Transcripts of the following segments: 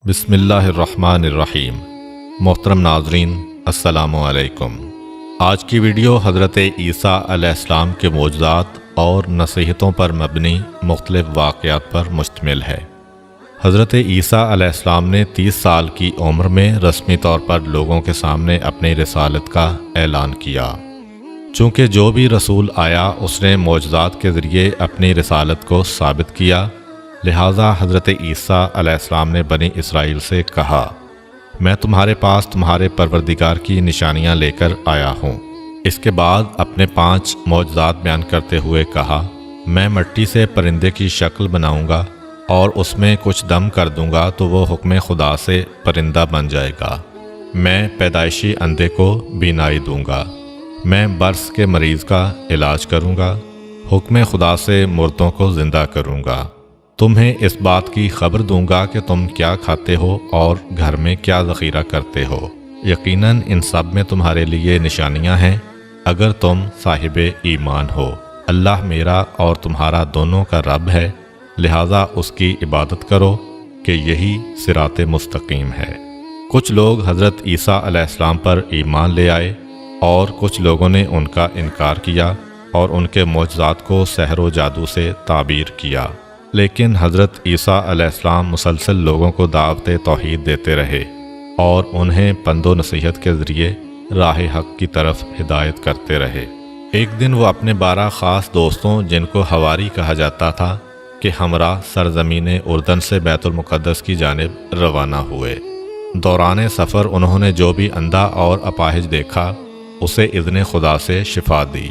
بسم اللہ الرحمن الرحیم۔ محترم ناظرین، السلام علیکم۔ آج کی ویڈیو حضرت عیسیٰ علیہ السلام کے معجزات اور نصیحتوں پر مبنی مختلف واقعات پر مشتمل ہے۔ حضرت عیسیٰ علیہ السلام نے 30 سال کی عمر میں رسمی طور پر لوگوں کے سامنے اپنی رسالت کا اعلان کیا۔ چونکہ جو بھی رسول آیا اس نے معجزات کے ذریعے اپنی رسالت کو ثابت کیا، لہٰذا حضرت عیسیٰ علیہ السلام نے بنی اسرائیل سے کہا، میں تمہارے پاس تمہارے پروردگار کی نشانیاں لے کر آیا ہوں۔ اس کے بعد اپنے 5 معجزات بیان کرتے ہوئے کہا، میں مٹی سے پرندے کی شکل بناؤں گا اور اس میں کچھ دم کر دوں گا تو وہ حکم خدا سے پرندہ بن جائے گا۔ میں پیدائشی اندھے کو بینائی دوں گا۔ میں برس کے مریض کا علاج کروں گا۔ حکم خدا سے مردوں کو زندہ کروں گا۔ تمہیں اس بات کی خبر دوں گا کہ تم کیا کھاتے ہو اور گھر میں کیا ذخیرہ کرتے ہو۔ یقیناً ان سب میں تمہارے لیے نشانیاں ہیں اگر تم صاحب ایمان ہو۔ اللہ میرا اور تمہارا دونوں کا رب ہے، لہٰذا اس کی عبادت کرو کہ یہی صراط مستقیم ہے۔ کچھ لوگ حضرت عیسیٰ علیہ السلام پر ایمان لے آئے اور کچھ لوگوں نے ان کا انکار کیا اور ان کے معجزات کو سحر و جادو سے تعبیر کیا۔ لیکن حضرت عیسیٰ علیہ السلام مسلسل لوگوں کو دعوت توحید دیتے رہے اور انہیں پند و نصیحت کے ذریعے راہ حق کی طرف ہدایت کرتے رہے۔ ایک دن وہ اپنے 12 خاص دوستوں، جن کو حواری کہا جاتا تھا، کہ ہمراہ سرزمین اردن سے بیت المقدس کی جانب روانہ ہوئے۔ دوران سفر انہوں نے جو بھی اندھا اور اپاہج دیکھا اسے اذن خدا سے شفا دی۔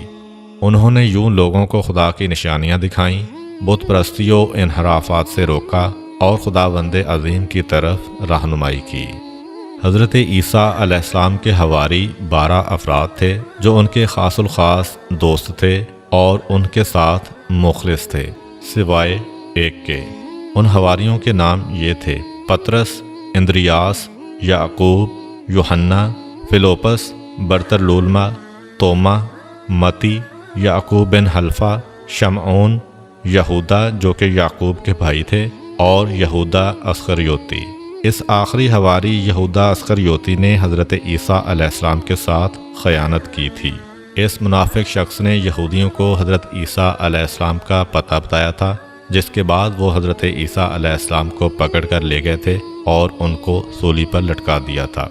انہوں نے یوں لوگوں کو خدا کی نشانیاں دکھائیں، بت پرستی و انحرافات سے روکا اور خداوند عظیم کی طرف رہنمائی کی۔ حضرت عیسیٰ علیہ السلام کے حواری 12 افراد تھے جو ان کے خاص الخاص دوست تھے اور ان کے ساتھ مخلص تھے، سوائے ایک کے۔ ان حواریوں کے نام یہ تھے: پطرس، اندریاس، یعقوب، یوحنا، فیلپس، برتلولما، توما، متی، یعقوب بن حلفہ، شمعون، یہودا جو کہ یعقوب کے بھائی تھے، اور یہودا اسخریوتی۔ اس آخری حواری یہودا اسخریوتی نے حضرت عیسیٰ علیہ السلام کے ساتھ خیانت کی تھی۔ اس منافق شخص نے یہودیوں کو حضرت عیسیٰ علیہ السلام کا پتہ بتایا تھا، جس کے بعد وہ حضرت عیسیٰ علیہ السلام کو پکڑ کر لے گئے تھے اور ان کو سولی پر لٹکا دیا تھا۔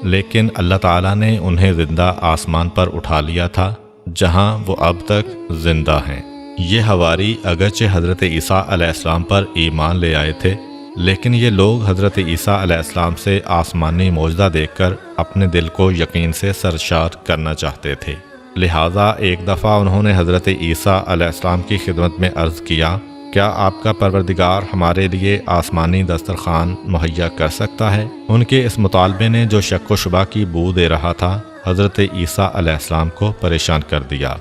لیکن اللہ تعالیٰ نے انہیں زندہ آسمان پر اٹھا لیا تھا، جہاں وہ اب تک زندہ ہیں۔ یہ حواری اگرچہ حضرت عیسیٰ علیہ السلام پر ایمان لے آئے تھے، لیکن یہ لوگ حضرت عیسیٰ علیہ السلام سے آسمانی معجزہ دیکھ کر اپنے دل کو یقین سے سرشار کرنا چاہتے تھے۔ لہٰذا ایک دفعہ انہوں نے حضرت عیسیٰ علیہ السلام کی خدمت میں عرض کیا، کیا آپ کا پروردگار ہمارے لیے آسمانی دسترخوان مہیا کر سکتا ہے؟ ان کے اس مطالبے نے جو شک و شبہ کی بو دے رہا تھا، حضرت عیسیٰ علیہ السلام کو پریشان کر دیا۔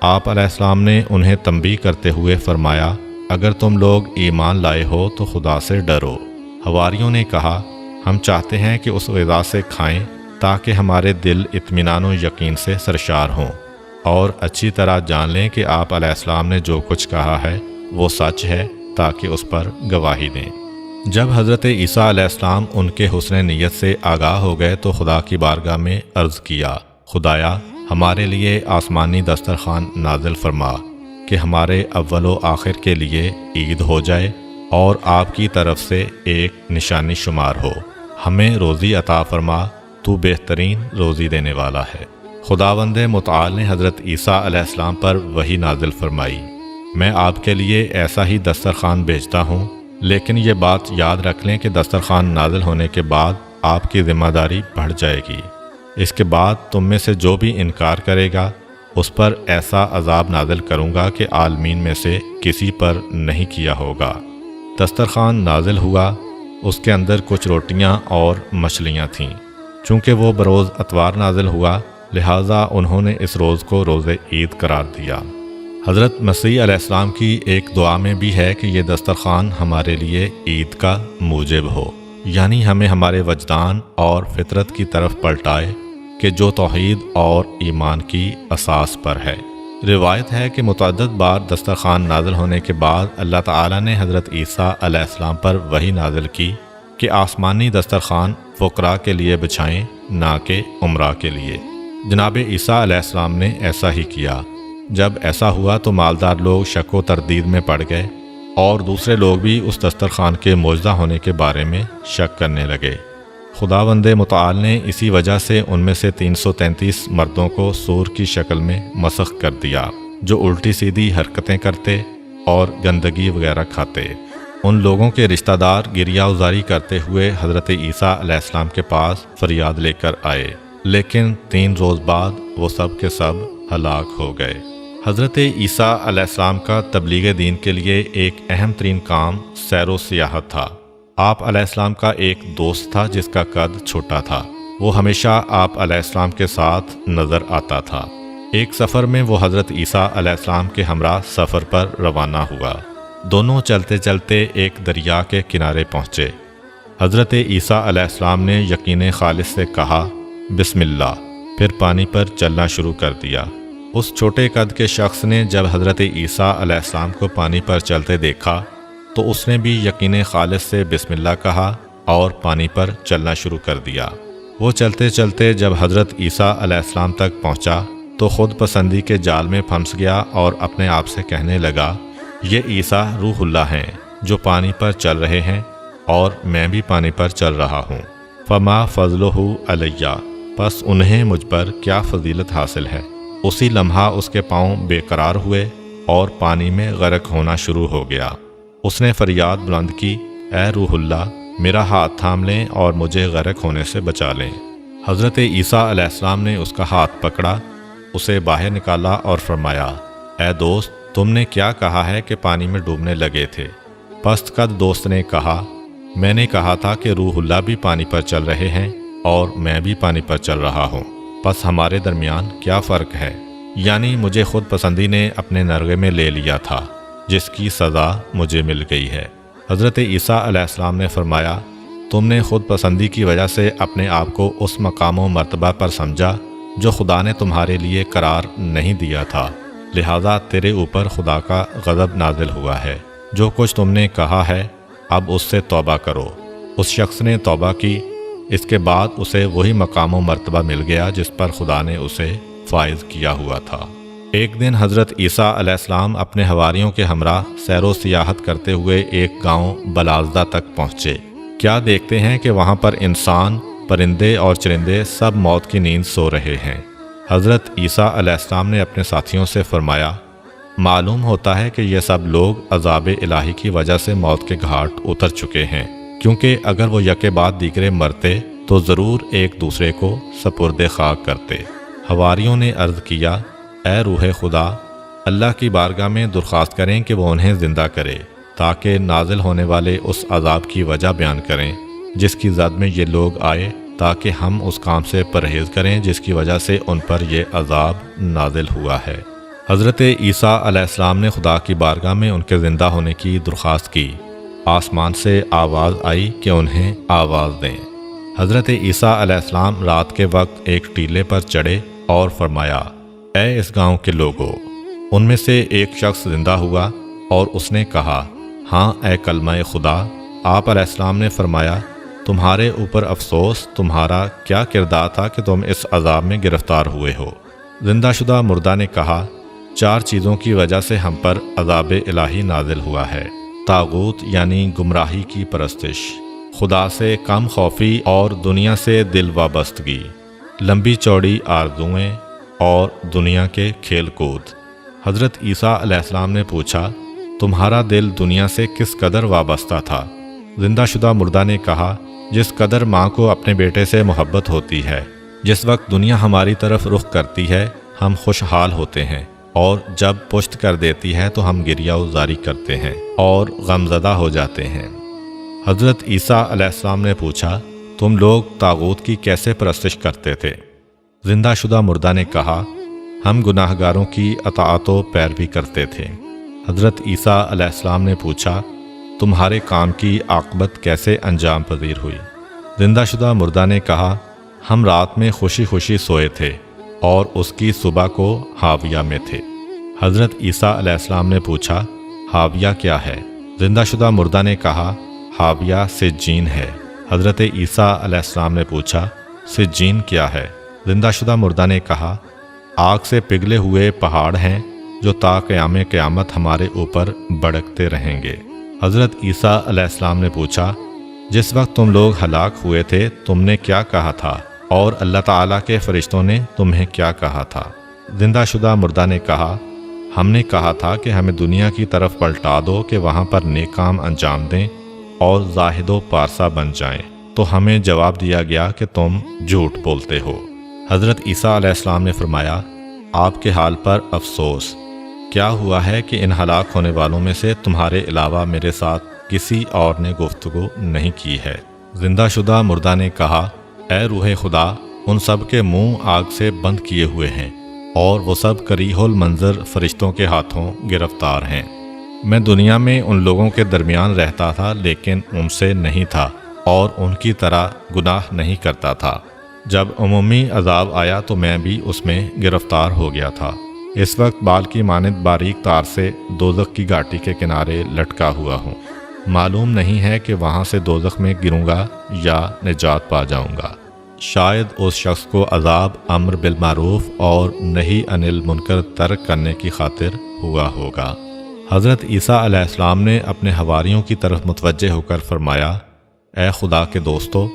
آپ علیہ السلام نے انہیں تنبیہ کرتے ہوئے فرمایا، اگر تم لوگ ایمان لائے ہو تو خدا سے ڈرو۔ حواریوں نے کہا، ہم چاہتے ہیں کہ اس غذا سے کھائیں تاکہ ہمارے دل اطمینان و یقین سے سرشار ہوں اور اچھی طرح جان لیں کہ آپ علیہ السلام نے جو کچھ کہا ہے وہ سچ ہے، تاکہ اس پر گواہی دیں۔ جب حضرت عیسیٰ علیہ السلام ان کے حسن نیت سے آگاہ ہو گئے تو خدا کی بارگاہ میں عرض کیا، خدایا ہمارے لیے آسمانی دسترخوان نازل فرما کہ ہمارے اول و آخر کے لیے عید ہو جائے اور آپ کی طرف سے ایک نشانی شمار ہو۔ ہمیں روزی عطا فرما، تو بہترین روزی دینے والا ہے۔ خداوند متعال نے حضرت عیسیٰ علیہ السلام پر وحی نازل فرمائی، میں آپ کے لیے ایسا ہی دسترخوان بھیجتا ہوں، لیکن یہ بات یاد رکھ لیں کہ دسترخوان نازل ہونے کے بعد آپ کی ذمہ داری بڑھ جائے گی۔ اس کے بعد تم میں سے جو بھی انکار کرے گا اس پر ایسا عذاب نازل کروں گا کہ عالمین میں سے کسی پر نہیں کیا ہوگا۔ دسترخوان نازل ہوا، اس کے اندر کچھ روٹیاں اور مچھلیاں تھیں۔ چونکہ وہ بروز اتوار نازل ہوا، لہٰذا انہوں نے اس روز کو روز عید قرار دیا۔ حضرت مسیح علیہ السلام کی ایک دعا میں بھی ہے کہ یہ دسترخوان ہمارے لیے عید کا موجب ہو، یعنی ہمیں ہمارے وجدان اور فطرت کی طرف پلٹائے کہ جو توحید اور ایمان کی اساس پر ہے۔ روایت ہے کہ متعدد بار دسترخوان نازل ہونے کے بعد اللہ تعالیٰ نے حضرت عیسیٰ علیہ السلام پر وحی نازل کی کہ آسمانی دسترخوان فقراء کے لیے بچھائیں، نہ کہ عمراء کے لیے۔ جناب عیسیٰ علیہ السلام نے ایسا ہی کیا۔ جب ایسا ہوا تو مالدار لوگ شک و تردید میں پڑ گئے اور دوسرے لوگ بھی اس دسترخوان کے معجزہ ہونے کے بارے میں شک کرنے لگے۔ خداوند متعال نے اسی وجہ سے ان میں سے 333 مردوں کو سور کی شکل میں مسخ کر دیا، جو الٹی سیدھی حرکتیں کرتے اور گندگی وغیرہ کھاتے۔ ان لوگوں کے رشتہ دار گریہ ازاری کرتے ہوئے حضرت عیسیٰ علیہ السلام کے پاس فریاد لے کر آئے، لیکن 3 روز بعد وہ سب کے سب ہلاک ہو گئے۔ حضرت عیسیٰ علیہ السلام کا تبلیغ دین کے لیے ایک اہم ترین کام سیر و سیاحت تھا۔ آپ علیہ السلام کا ایک دوست تھا جس کا قد چھوٹا تھا۔ وہ ہمیشہ آپ علیہ السلام کے ساتھ نظر آتا تھا۔ ایک سفر میں وہ حضرت عیسیٰ علیہ السلام کے ہمراہ سفر پر روانہ ہوا۔ دونوں چلتے چلتے ایک دریا کے کنارے پہنچے۔ حضرت عیسیٰ علیہ السلام نے یقین خالص سے کہا بسم اللہ، پھر پانی پر چلنا شروع کر دیا۔ اس چھوٹے قد کے شخص نے جب حضرت عیسیٰ علیہ السلام کو پانی پر چلتے دیکھا تو اس نے بھی یقین خالص سے بسم اللہ کہا اور پانی پر چلنا شروع کر دیا۔ وہ چلتے چلتے جب حضرت عیسیٰ علیہ السلام تک پہنچا تو خود پسندی کے جال میں پھنس گیا اور اپنے آپ سے کہنے لگا، یہ عیسیٰ روح اللہ ہیں جو پانی پر چل رہے ہیں اور میں بھی پانی پر چل رہا ہوں۔ فما فضلہ علیہ، پس انہیں مجھ پر کیا فضیلت حاصل ہے۔ اسی لمحہ اس کے پاؤں بے قرار ہوئے اور پانی میں غرق ہونا شروع ہو گیا۔ اس نے فریاد بلند کی، اے روح اللہ، میرا ہاتھ تھام لیں اور مجھے غرق ہونے سے بچا لیں۔ حضرت عیسیٰ علیہ السلام نے اس کا ہاتھ پکڑا، اسے باہر نکالا اور فرمایا، اے دوست، تم نے کیا کہا ہے کہ پانی میں ڈوبنے لگے تھے؟ پست قد دوست نے کہا، میں نے کہا تھا کہ روح اللہ بھی پانی پر چل رہے ہیں اور میں بھی پانی پر چل رہا ہوں، پس ہمارے درمیان کیا فرق ہے؟ یعنی مجھے خود پسندی نے اپنے نرغے میں لے لیا تھا، جس کی سزا مجھے مل گئی ہے۔ حضرت عیسیٰ علیہ السلام نے فرمایا، تم نے خود پسندی کی وجہ سے اپنے آپ کو اس مقام و مرتبہ پر سمجھا جو خدا نے تمہارے لیے قرار نہیں دیا تھا، لہذا تیرے اوپر خدا کا غضب نازل ہوا ہے۔ جو کچھ تم نے کہا ہے اب اس سے توبہ کرو۔ اس شخص نے توبہ کی، اس کے بعد اسے وہی مقام و مرتبہ مل گیا جس پر خدا نے اسے فائز کیا ہوا تھا۔ ایک دن حضرت عیسیٰ علیہ السلام اپنے حواریوں کے ہمراہ سیر و سیاحت کرتے ہوئے ایک گاؤں بلازدہ تک پہنچے۔ کیا دیکھتے ہیں کہ وہاں پر انسان، پرندے اور چرندے سب موت کی نیند سو رہے ہیں۔ حضرت عیسیٰ علیہ السلام نے اپنے ساتھیوں سے فرمایا، معلوم ہوتا ہے کہ یہ سب لوگ عذاب الہی کی وجہ سے موت کے گھاٹ اتر چکے ہیں، کیونکہ اگر وہ یکے بعد دیگرے مرتے تو ضرور ایک دوسرے کو سپرد خاک کرتے۔ حواریوں نے عرض کیا، اے روح خدا، اللہ کی بارگاہ میں درخواست کریں کہ وہ انہیں زندہ کرے تاکہ نازل ہونے والے اس عذاب کی وجہ بیان کریں جس کی زد میں یہ لوگ آئے، تاکہ ہم اس کام سے پرہیز کریں جس کی وجہ سے ان پر یہ عذاب نازل ہوا ہے۔ حضرت عیسیٰ علیہ السلام نے خدا کی بارگاہ میں ان کے زندہ ہونے کی درخواست کی۔ آسمان سے آواز آئی کہ انہیں آواز دیں۔ حضرت عیسیٰ علیہ السلام رات کے وقت ایک ٹیلے پر چڑھے اور فرمایا، اے اس گاؤں کے لوگوں۔ ان میں سے ایک شخص زندہ ہوا اور اس نے کہا، ہاں اے کلمہ خدا۔ آپ علیہ السلام نے فرمایا، تمہارے اوپر افسوس، تمہارا کیا کردار تھا کہ تم اس عذاب میں گرفتار ہوئے ہو؟ زندہ شدہ مردہ نے کہا، 4 چیزوں کی وجہ سے ہم پر عذاب الہی نازل ہوا ہے۔ طاغوت یعنی گمراہی کی پرستش، خدا سے کم خوفی اور دنیا سے دل وابستگی، لمبی چوڑی آرزوئیں اور دنیا کے کھیل کود۔ حضرت عیسیٰ علیہ السلام نے پوچھا، تمہارا دل دنیا سے کس قدر وابستہ تھا؟ زندہ شدہ مردہ نے کہا، جس قدر ماں کو اپنے بیٹے سے محبت ہوتی ہے۔ جس وقت دنیا ہماری طرف رخ کرتی ہے ہم خوشحال ہوتے ہیں، اور جب پشت کر دیتی ہے تو ہم گریہ ازاری کرتے ہیں اور غمزدہ ہو جاتے ہیں۔ حضرت عیسیٰ علیہ السلام نے پوچھا، تم لوگ طاغوت کی کیسے پرستش کرتے تھے؟ زندہ شدہ مردہ نے کہا، ہم گناہ گاروں کی اطاعت و پیروی کرتے تھے۔ حضرت عیسیٰ علیہ السلام نے پوچھا، تمہارے کام کی عاقبت کیسے انجام پذیر ہوئی؟ زندہ شدہ مردہ نے کہا، ہم رات میں خوشی خوشی سوئے تھے اور اس کی صبح کو حاویہ میں تھے۔ حضرت عیسیٰ علیہ السلام نے پوچھا، حاویہ کیا ہے؟ زندہ شدہ مردہ نے کہا، حاویہ سجین ہے۔ حضرت عیسیٰ علیہ السلام نے پوچھا سجین کیا ہے؟ زندہ شدہ مردہ نے کہا آگ سے پگھلے ہوئے پہاڑ ہیں جو تا قیام قیامت ہمارے اوپر بڑکتے رہیں گے۔ حضرت عیسیٰ علیہ السلام نے پوچھا جس وقت تم لوگ ہلاک ہوئے تھے تم نے کیا کہا تھا اور اللہ تعالیٰ کے فرشتوں نے تمہیں کیا کہا تھا؟ زندہ شدہ مردہ نے کہا ہم نے کہا تھا کہ ہمیں دنیا کی طرف پلٹا دو کہ وہاں پر نیک کام انجام دیں اور زاہد و پارسا بن جائیں، تو ہمیں جواب دیا گیا کہ تم جھوٹ بولتے ہو۔ حضرت عیسیٰ علیہ السلام نے فرمایا آپ کے حال پر افسوس، کیا ہوا ہے کہ ان ہلاک ہونے والوں میں سے تمہارے علاوہ میرے ساتھ کسی اور نے گفتگو نہیں کی ہے؟ زندہ شدہ مردہ نے کہا اے روح خدا، ان سب کے منہ آگ سے بند کیے ہوئے ہیں اور وہ سب کریہ المنظر فرشتوں کے ہاتھوں گرفتار ہیں۔ میں دنیا میں ان لوگوں کے درمیان رہتا تھا لیکن ان سے نہیں تھا اور ان کی طرح گناہ نہیں کرتا تھا۔ جب عمومی عذاب آیا تو میں بھی اس میں گرفتار ہو گیا تھا۔ اس وقت بال کی مانند باریک تار سے دوزخ کی گھاٹی کے کنارے لٹکا ہوا ہوں۔ معلوم نہیں ہے کہ وہاں سے دوزخ میں گروں گا یا نجات پا جاؤں گا۔ شاید اس شخص کو عذاب امر بالمعروف اور نہی عن المنکر ترک کرنے کی خاطر ہوا ہوگا۔ حضرت عیسیٰ علیہ السلام نے اپنے حواریوں کی طرف متوجہ ہو کر فرمایا اے خدا کے دوستو،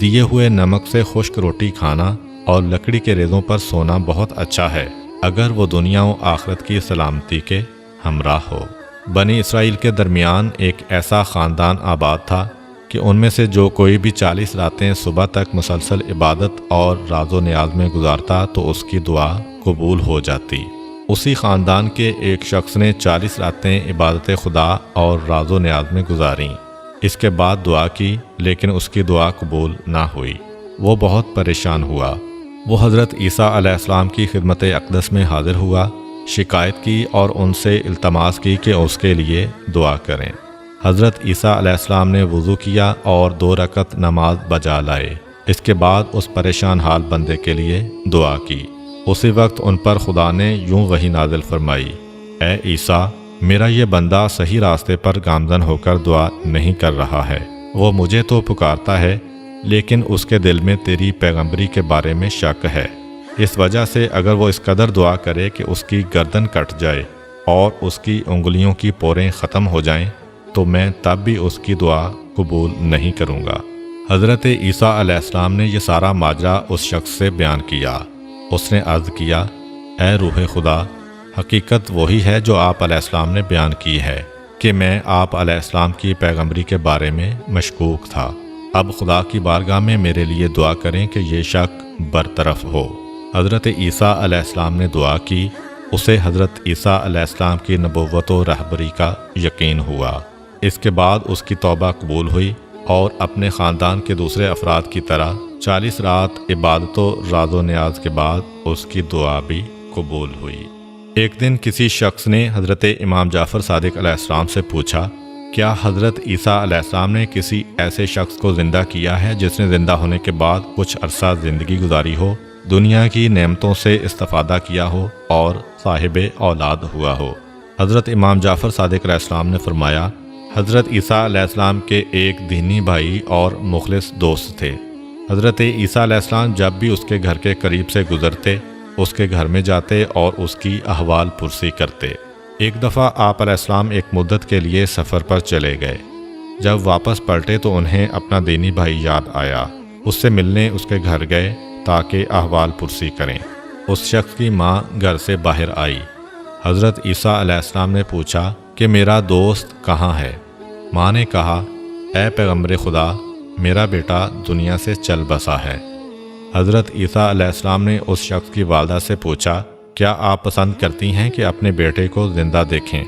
دیے ہوئے نمک سے خشک روٹی کھانا اور لکڑی کے ریزوں پر سونا بہت اچھا ہے اگر وہ دنیا و آخرت کی سلامتی کے ہمراہ ہو۔ بنی اسرائیل کے درمیان ایک ایسا خاندان آباد تھا کہ ان میں سے جو کوئی بھی 40 راتیں صبح تک مسلسل عبادت اور راز و نیاز میں گزارتا تو اس کی دعا قبول ہو جاتی۔ اسی خاندان کے ایک شخص نے 40 راتیں عبادت خدا اور راز و نیاز میں گزاریں۔ اس کے بعد دعا کی لیکن اس کی دعا قبول نہ ہوئی۔ وہ بہت پریشان ہوا۔ وہ حضرت عیسیٰ علیہ السلام کی خدمت اقدس میں حاضر ہوا، شکایت کی اور ان سے التماس کی کہ اس کے لیے دعا کریں۔ حضرت عیسیٰ علیہ السلام نے وضو کیا اور 2 رکعت نماز بجا لائے۔ اس کے بعد اس پریشان حال بندے کے لیے دعا کی۔ اسی وقت ان پر خدا نے یوں وحی نازل فرمائی اے عیسیٰ، میرا یہ بندہ صحیح راستے پر گامزن ہو کر دعا نہیں کر رہا ہے۔ وہ مجھے تو پکارتا ہے لیکن اس کے دل میں تیری پیغمبری کے بارے میں شک ہے۔ اس وجہ سے اگر وہ اس قدر دعا کرے کہ اس کی گردن کٹ جائے اور اس کی انگلیوں کی پوریں ختم ہو جائیں تو میں تب بھی اس کی دعا قبول نہیں کروں گا۔ حضرت عیسیٰ علیہ السلام نے یہ سارا ماجرا اس شخص سے بیان کیا۔ اس نے عرض کیا اے روح خدا، حقیقت وہی ہے جو آپ علیہ السلام نے بیان کی ہے کہ میں آپ علیہ السلام کی پیغمبری کے بارے میں مشکوک تھا۔ اب خدا کی بارگاہ میں میرے لیے دعا کریں کہ یہ شک برطرف ہو۔ حضرت عیسیٰ علیہ السلام نے دعا کی۔ اسے حضرت عیسیٰ علیہ السلام کی نبوت و رہبری کا یقین ہوا۔ اس کے بعد اس کی توبہ قبول ہوئی اور اپنے خاندان کے دوسرے افراد کی طرح 40 رات عبادت و راز و نیاز کے بعد اس کی دعا بھی قبول ہوئی۔ ایک دن کسی شخص نے حضرت امام جعفر صادق علیہ السلام سے پوچھا کیا حضرت عیسیٰ علیہ السلام نے کسی ایسے شخص کو زندہ کیا ہے جس نے زندہ ہونے کے بعد کچھ عرصہ زندگی گزاری ہو، دنیا کی نعمتوں سے استفادہ کیا ہو اور صاحب اولاد ہوا ہو؟ حضرت امام جعفر صادق علیہ السلام نے فرمایا حضرت عیسیٰ علیہ السلام کے ایک دینی بھائی اور مخلص دوست تھے۔ حضرت عیسیٰ علیہ السلام جب بھی اس کے گھر کے قریب سے گزرتے اس کے گھر میں جاتے اور اس کی احوال پرسی کرتے۔ ایک دفعہ آپ علیہ السلام ایک مدت کے لیے سفر پر چلے گئے۔ جب واپس پلٹے تو انہیں اپنا دینی بھائی یاد آیا۔ اس سے ملنے اس کے گھر گئے تاکہ احوال پرسی کریں۔ اس شخص کی ماں گھر سے باہر آئی۔ حضرت عیسیٰ علیہ السلام نے پوچھا کہ میرا دوست کہاں ہے؟ ماں نے کہا اے پیغمبر خدا، میرا بیٹا دنیا سے چل بسا ہے۔ حضرت عیسیٰ علیہ السلام نے اس شخص کی والدہ سے پوچھا کیا آپ پسند کرتی ہیں کہ اپنے بیٹے کو زندہ دیکھیں؟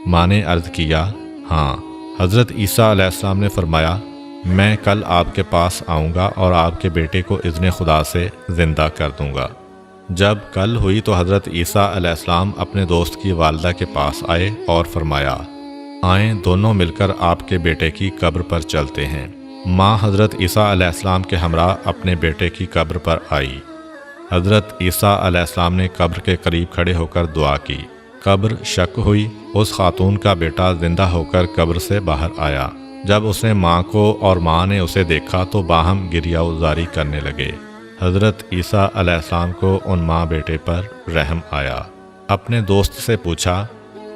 ماں نے عرض کیا ہاں۔ حضرت عیسیٰ علیہ السلام نے فرمایا میں کل آپ کے پاس آؤں گا اور آپ کے بیٹے کو اذن خدا سے زندہ کر دوں گا۔ جب کل ہوئی تو حضرت عیسیٰ علیہ السلام اپنے دوست کی والدہ کے پاس آئے اور فرمایا آئیں دونوں مل کر آپ کے بیٹے کی قبر پر چلتے ہیں۔ ماں حضرت عیسیٰ علیہ السلام کے ہمراہ اپنے بیٹے کی قبر پر آئی۔ حضرت عیسیٰ علیہ السلام نے قبر کے قریب کھڑے ہو کر دعا کی۔ قبر شک ہوئی۔ اس خاتون کا بیٹا زندہ ہو کر قبر سے باہر آیا۔ جب اس نے ماں کو اور ماں نے اسے دیکھا تو باہم گریہ ازاری کرنے لگے۔ حضرت عیسیٰ علیہ السلام کو ان ماں بیٹے پر رحم آیا۔ اپنے دوست سے پوچھا،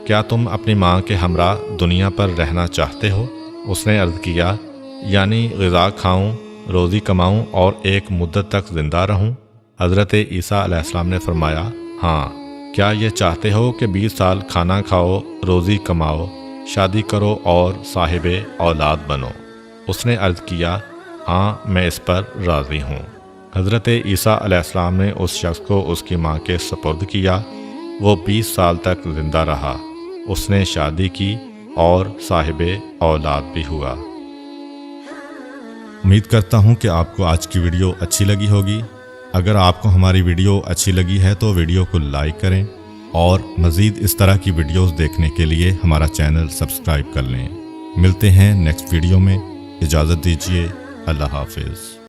کیا تم اپنی ماں کے ہمراہ دنیا پر رہنا چاہتے ہو؟ اس نے عرض کیا، یعنی غذا کھاؤں، روزی کماؤں اور ایک مدت تک زندہ رہوں؟ حضرت عیسیٰ علیہ السلام نے فرمایا، ہاں۔ کیا یہ چاہتے ہو کہ 20 سال کھانا کھاؤ، روزی کماؤ، شادی کرو اور صاحب اولاد بنو؟ اس نے عرض کیا، ہاں میں اس پر راضی ہوں۔ حضرت عیسیٰ علیہ السلام نے اس شخص کو اس کی ماں کے سپرد کیا۔ وہ 20 سال تک زندہ رہا۔ اس نے شادی کی اور صاحب اولاد بھی ہوا۔ امید کرتا ہوں کہ آپ کو آج کی ویڈیو اچھی لگی ہوگی۔ اگر آپ کو ہماری ویڈیو اچھی لگی ہے تو ویڈیو کو لائک کریں اور مزید اس طرح کی ویڈیوز دیکھنے کے لیے ہمارا چینل سبسکرائب کر لیں۔ ملتے ہیں نیکسٹ ویڈیو میں۔ اجازت دیجیے، اللہ حافظ۔